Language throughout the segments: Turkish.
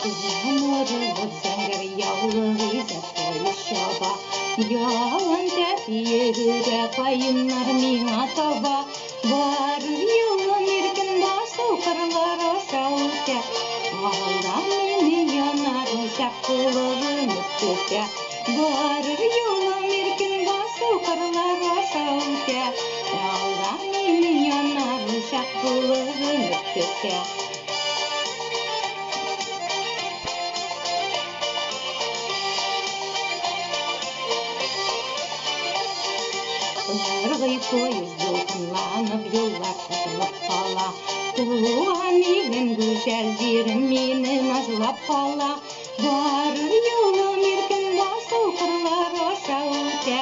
Yağmurlu zengir yağlı zeppoy şaba. Yağın tepiyegüre kayınlar mina taba. Barır yılın erkin bası kırlar aşağıda. Ağıldan meni yanar uşak kulağın öptüde. Barır yılın erkin bası kırlar aşağıda. Ağıldan meni yanar uşak kulağın öptüde. Irgıy poyuz dolkunlanıp yollar kızılıp kala. Tuğan ilim güzel yerim meni nazlap kala. Barır yolum erkin basıl kırlar aşağıda.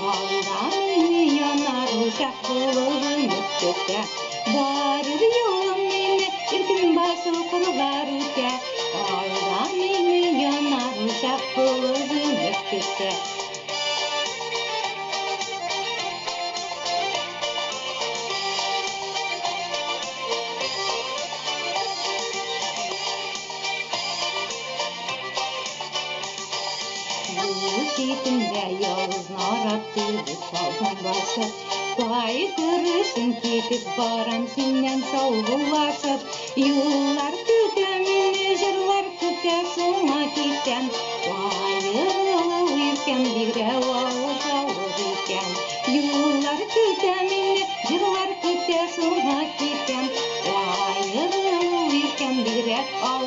Valda meni yanar uşak bulurun öptüde. Barır yolum meni erkin basıl kırlar öte. Valda meni yanar uşak bulurun öptüde. Şiitinde yalnız narattı bu saldan başıp. Baykırışın ketip baram senden savgulaşıp. Yıllar kütemini jırlar küte şuna kitten. Bayırlı uyurken bire ağız ağız iken. Yıllar kütemini jırlar küte şuna kitten. Bayırlı uyurken bire ağız